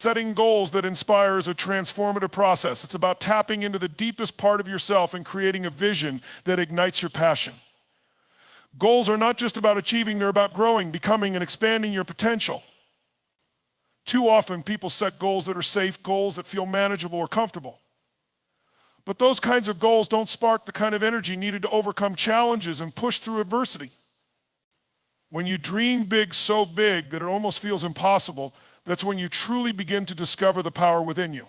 Setting goals that inspire is a transformative process. It's about tapping into the deepest part of yourself and creating a vision that ignites your passion. Goals are not just about achieving, they're about growing, becoming, and expanding your potential. Too often, people set goals that are safe, goals that feel manageable or comfortable. But those kinds of goals don't spark the kind of energy needed to overcome challenges and push through adversity. When you dream big so big that it almost feels impossible, that's when you truly begin to discover the power within you.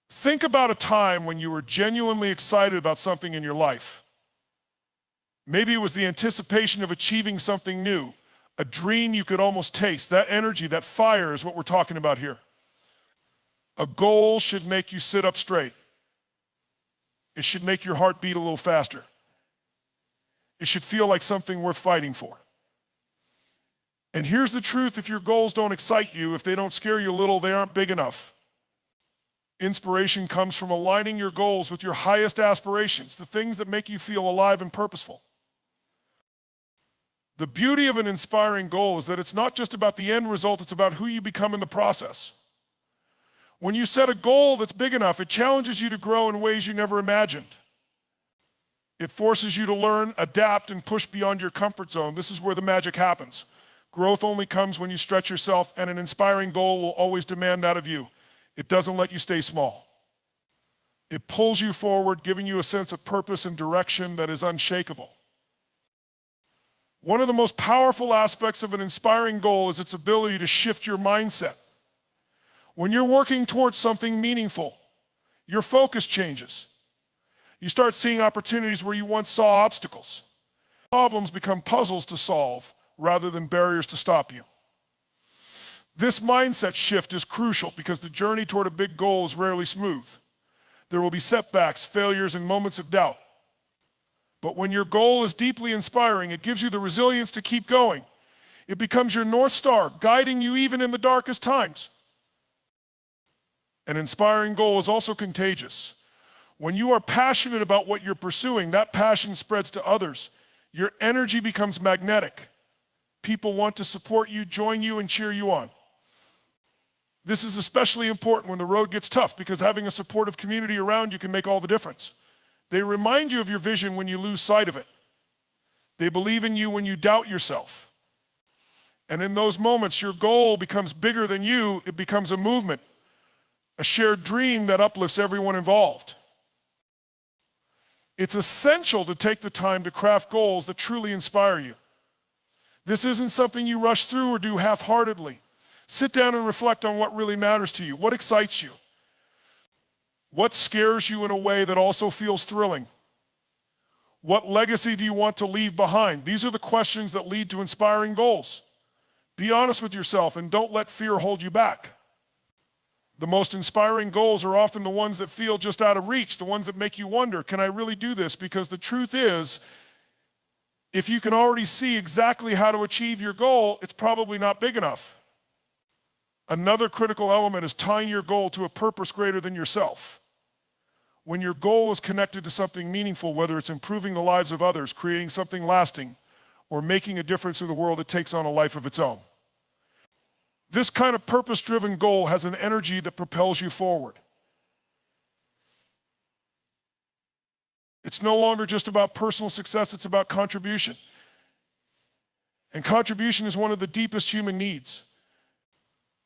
Think about a time when you were genuinely excited about something in your life. Maybe it was the anticipation of achieving something new, a dream you could almost taste. That energy, that fire is what we're talking about here. A goal should make you sit up straight. It should make your heart beat a little faster. It should feel like something worth fighting for. And here's the truth: if your goals don't excite you, if they don't scare you a little, they aren't big enough. Inspiration comes from aligning your goals with your highest aspirations, the things that make you feel alive and purposeful. The beauty of an inspiring goal is that it's not just about the end result, it's about who you become in the process. When you set a goal that's big enough, it challenges you to grow in ways you never imagined. It forces you to learn, adapt, and push beyond your comfort zone. This is where the magic happens. Growth only comes when you stretch yourself, and an inspiring goal will always demand that of you. It doesn't let you stay small. It pulls you forward, giving you a sense of purpose and direction that is unshakable. One of the most powerful aspects of an inspiring goal is its ability to shift your mindset. When you're working towards something meaningful, your focus changes. You start seeing opportunities where you once saw obstacles. Problems become puzzles to solve rather than barriers to stop you. This mindset shift is crucial because the journey toward a big goal is rarely smooth. There will be setbacks, failures, and moments of doubt. But when your goal is deeply inspiring, it gives you the resilience to keep going. It becomes your North Star, guiding you even in the darkest times. An inspiring goal is also contagious. When you are passionate about what you're pursuing, that passion spreads to others. Your energy becomes magnetic. People want to support you, join you, and cheer you on. This is especially important when the road gets tough because having a supportive community around you can make all the difference. They remind you of your vision when you lose sight of it. They believe in you when you doubt yourself. And in those moments, your goal becomes bigger than you. It becomes a movement, a shared dream that uplifts everyone involved. It's essential to take the time to craft goals that truly inspire you. This isn't something you rush through or do half-heartedly. Sit down and reflect on what really matters to you. What excites you? What scares you in a way that also feels thrilling? What legacy do you want to leave behind? These are the questions that lead to inspiring goals. Be honest with yourself and don't let fear hold you back. The most inspiring goals are often the ones that feel just out of reach, the ones that make you wonder, can I really do this? Because the truth is, if you can already see exactly how to achieve your goal, it's probably not big enough. Another critical element is tying your goal to a purpose greater than yourself. When your goal is connected to something meaningful, whether it's improving the lives of others, creating something lasting, or making a difference in the world, it takes on a life of its own. This kind of purpose-driven goal has an energy that propels you forward. It's no longer just about personal success, it's about contribution. And contribution is one of the deepest human needs.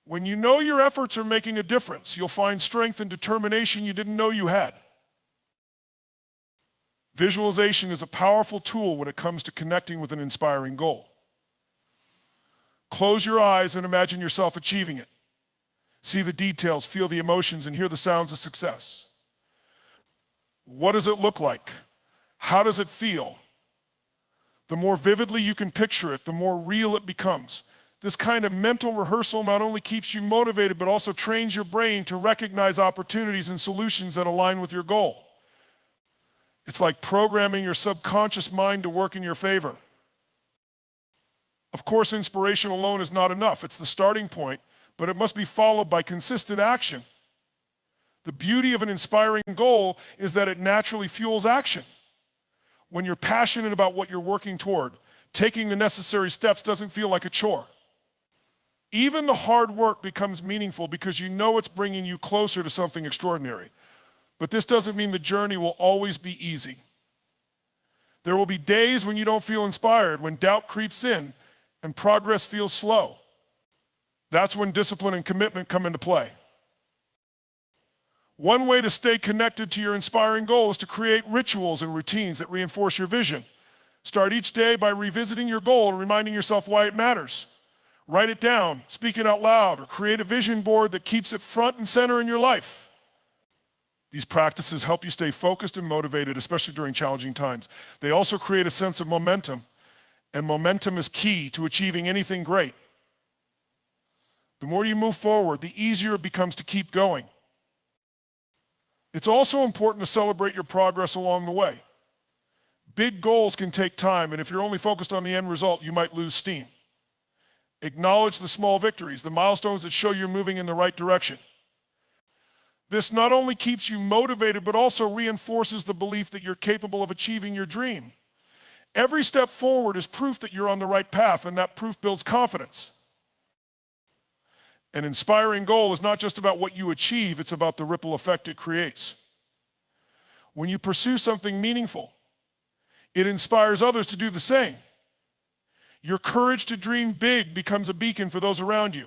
When you know your efforts are making a difference, you'll find strength and determination you didn't know you had. Visualization is a powerful tool when it comes to connecting with an inspiring goal. Close your eyes and imagine yourself achieving it. See the details, feel the emotions, and hear the sounds of success. What does it look like? How does it feel? The more vividly you can picture it, the more real it becomes. This kind of mental rehearsal not only keeps you motivated, but also trains your brain to recognize opportunities and solutions that align with your goal. It's like programming your subconscious mind to work in your favor. Of course, inspiration alone is not enough. It's the starting point, but it must be followed by consistent action. The beauty of an inspiring goal is that it naturally fuels action. When you're passionate about what you're working toward, taking the necessary steps doesn't feel like a chore. Even the hard work becomes meaningful because you know it's bringing you closer to something extraordinary. But this doesn't mean the journey will always be easy. There will be days when you don't feel inspired, when doubt creeps in and progress feels slow. That's when discipline and commitment come into play. One way to stay connected to your inspiring goal is to create rituals and routines that reinforce your vision. Start each day by revisiting your goal and reminding yourself why it matters. Write it down, speak it out loud, or create a vision board that keeps it front and center in your life. These practices help you stay focused and motivated, especially during challenging times. They also create a sense of momentum, and momentum is key to achieving anything great. The more you move forward, the easier it becomes to keep going. It's also important to celebrate your progress along the way. Big goals can take time, and if you're only focused on the end result, you might lose steam. Acknowledge the small victories, the milestones that show you're moving in the right direction. This not only keeps you motivated, but also reinforces the belief that you're capable of achieving your dream. Every step forward is proof that you're on the right path, and that proof builds confidence. An inspiring goal is not just about what you achieve, it's about the ripple effect it creates. When you pursue something meaningful, it inspires others to do the same. Your courage to dream big becomes a beacon for those around you.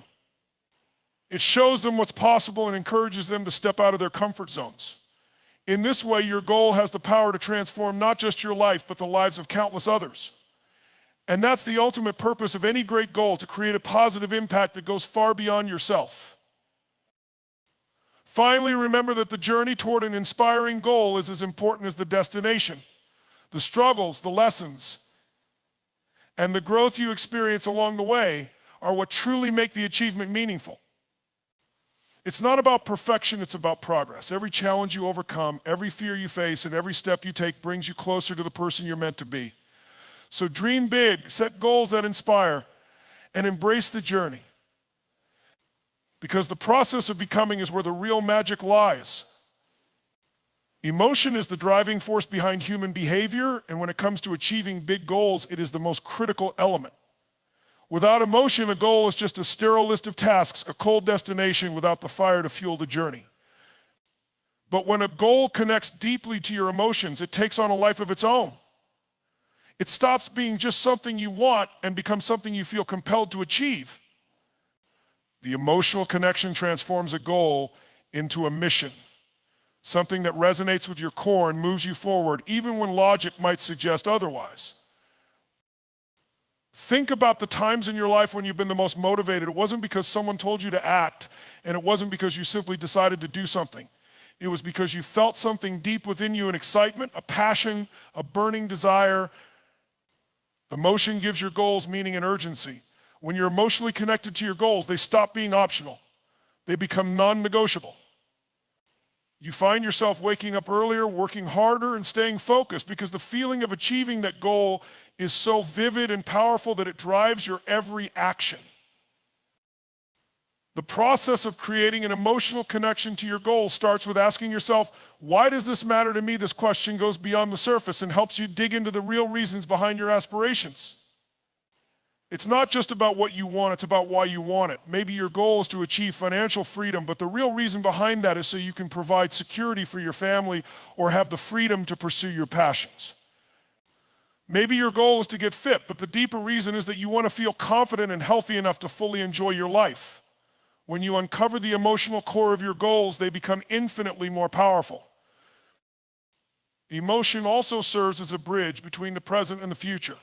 It shows them what's possible and encourages them to step out of their comfort zones. In this way, your goal has the power to transform not just your life, but the lives of countless others. And that's the ultimate purpose of any great goal, to create a positive impact that goes far beyond yourself. Finally, remember that the journey toward an inspiring goal is as important as the destination. The struggles, the lessons, and the growth you experience along the way are what truly make the achievement meaningful. It's not about perfection, it's about progress. Every challenge you overcome, every fear you face, and every step you take brings you closer to the person you're meant to be. So dream big, set goals that inspire, and embrace the journey. Because the process of becoming is where the real magic lies. Emotion is the driving force behind human behavior, and when it comes to achieving big goals, it is the most critical element. Without emotion, a goal is just a sterile list of tasks, a cold destination without the fire to fuel the journey. But when a goal connects deeply to your emotions, it takes on a life of its own. It stops being just something you want and becomes something you feel compelled to achieve. The emotional connection transforms a goal into a mission, something that resonates with your core and moves you forward, even when logic might suggest otherwise. Think about the times in your life when you've been the most motivated. It wasn't because someone told you to act, and it wasn't because you simply decided to do something. It was because you felt something deep within you, an excitement, a passion, a burning desire. Emotion gives your goals meaning and urgency. When you're emotionally connected to your goals, they stop being optional. They become non-negotiable. You find yourself waking up earlier, working harder, and staying focused because the feeling of achieving that goal is so vivid and powerful that it drives your every action. The process of creating an emotional connection to your goal starts with asking yourself, why does this matter to me? This question goes beyond the surface and helps you dig into the real reasons behind your aspirations. It's not just about what you want, it's about why you want it. Maybe your goal is to achieve financial freedom, but the real reason behind that is so you can provide security for your family or have the freedom to pursue your passions. Maybe your goal is to get fit, but the deeper reason is that you want to feel confident and healthy enough to fully enjoy your life. When you uncover the emotional core of your goals, they become infinitely more powerful. Emotion also serves as a bridge between the present and the future.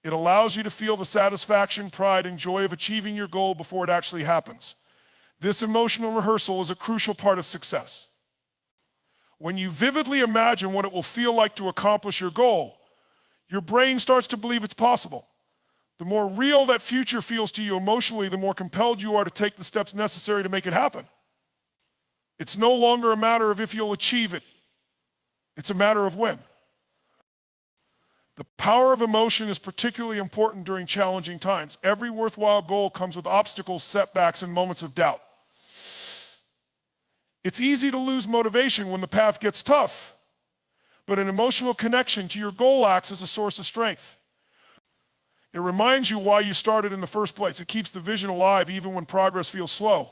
It allows you to feel the satisfaction, pride, and joy of achieving your goal before it actually happens. This emotional rehearsal is a crucial part of success. When you vividly imagine what it will feel like to accomplish your goal, your brain starts to believe it's possible. The more real that future feels to you emotionally, the more compelled you are to take the steps necessary to make it happen. It's no longer a matter of if you'll achieve it. It's a matter of when. The power of emotion is particularly important during challenging times. Every worthwhile goal comes with obstacles, setbacks, and moments of doubt. It's easy to lose motivation when the path gets tough, but an emotional connection to your goal acts as a source of strength. It reminds you why you started in the first place. It keeps the vision alive even when progress feels slow.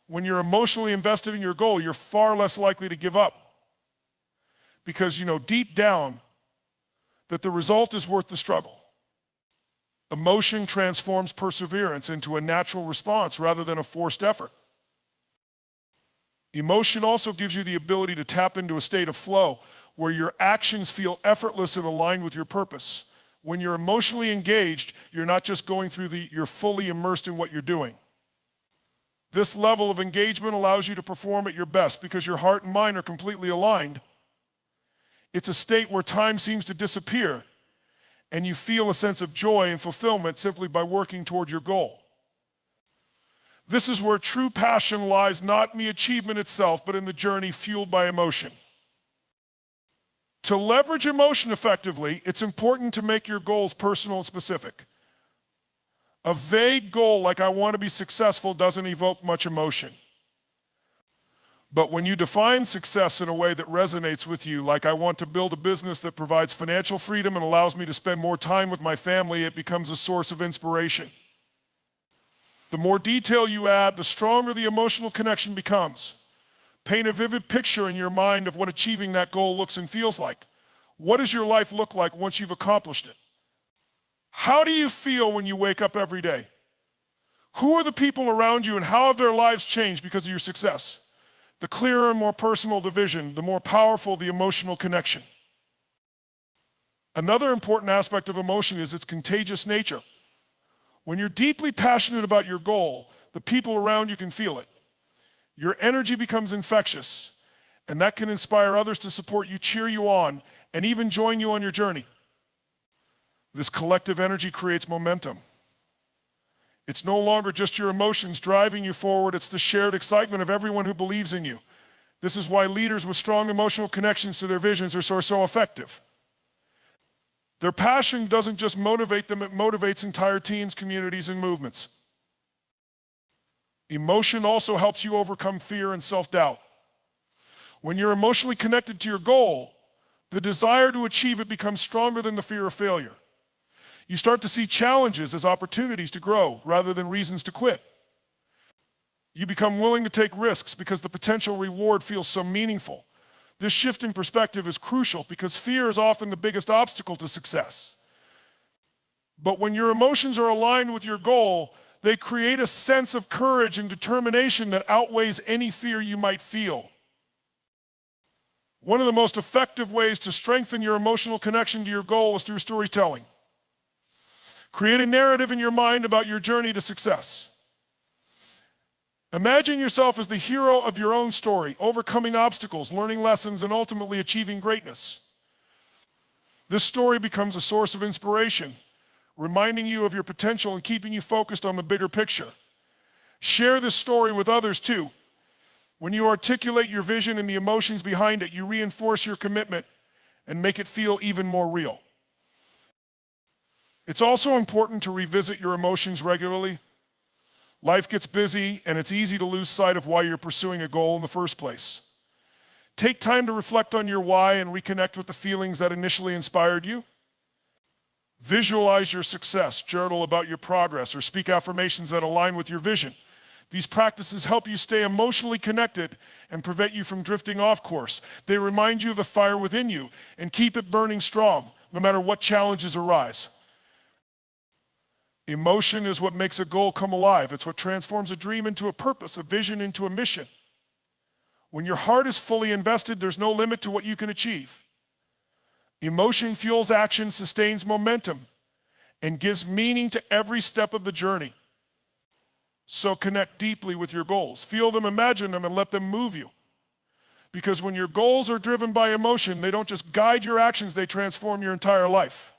When you're emotionally invested in your goal, you're far less likely to give up because you know deep down that the result is worth the struggle. Emotion transforms perseverance into a natural response rather than a forced effort. Emotion also gives you the ability to tap into a state of flow where your actions feel effortless and aligned with your purpose. When you're emotionally engaged, you're not just going through you're fully immersed in what you're doing. This level of engagement allows you to perform at your best because your heart and mind are completely aligned. It's a state where time seems to disappear and you feel a sense of joy and fulfillment simply by working toward your goal. This is where true passion lies, not in the achievement itself, but in the journey fueled by emotion. To leverage emotion effectively, it's important to make your goals personal and specific. A vague goal like I want to be successful doesn't evoke much emotion. But when you define success in a way that resonates with you, like I want to build a business that provides financial freedom and allows me to spend more time with my family, it becomes a source of inspiration. The more detail you add, the stronger the emotional connection becomes. Paint a vivid picture in your mind of what achieving that goal looks and feels like. What does your life look like once you've accomplished it? How do you feel when you wake up every day? Who are the people around you and how have their lives changed because of your success? The clearer and more personal the vision, the more powerful the emotional connection. Another important aspect of emotion is its contagious nature. When you're deeply passionate about your goal, the people around you can feel it. Your energy becomes infectious, and that can inspire others to support you, cheer you on, and even join you on your journey. This collective energy creates momentum. It's no longer just your emotions driving you forward, it's the shared excitement of everyone who believes in you. This is why leaders with strong emotional connections to their visions are so effective. Their passion doesn't just motivate them, it motivates entire teams, communities, and movements. Emotion also helps you overcome fear and self-doubt. When you're emotionally connected to your goal, the desire to achieve it becomes stronger than the fear of failure. You start to see challenges as opportunities to grow rather than reasons to quit. You become willing to take risks because the potential reward feels so meaningful. This shift in perspective is crucial because fear is often the biggest obstacle to success. But when your emotions are aligned with your goal, they create a sense of courage and determination that outweighs any fear you might feel. One of the most effective ways to strengthen your emotional connection to your goal is through storytelling. Create a narrative in your mind about your journey to success. Imagine yourself as the hero of your own story, overcoming obstacles, learning lessons, and ultimately achieving greatness. This story becomes a source of inspiration, reminding you of your potential and keeping you focused on the bigger picture. Share this story with others too. When you articulate your vision and the emotions behind it, you reinforce your commitment and make it feel even more real. It's also important to revisit your emotions regularly. Life gets busy and it's easy to lose sight of why you're pursuing a goal in the first place. Take time to reflect on your why and reconnect with the feelings that initially inspired you. Visualize your success, journal about your progress, or speak affirmations that align with your vision. These practices help you stay emotionally connected and prevent you from drifting off course. They remind you of the fire within you and keep it burning strong, no matter what challenges arise. Emotion is what makes a goal come alive. It's what transforms a dream into a purpose, a vision into a mission. When your heart is fully invested, there's no limit to what you can achieve. Emotion fuels action, sustains momentum, and gives meaning to every step of the journey. So connect deeply with your goals. Feel them, imagine them, and let them move you. Because when your goals are driven by emotion, they don't just guide your actions, they transform your entire life.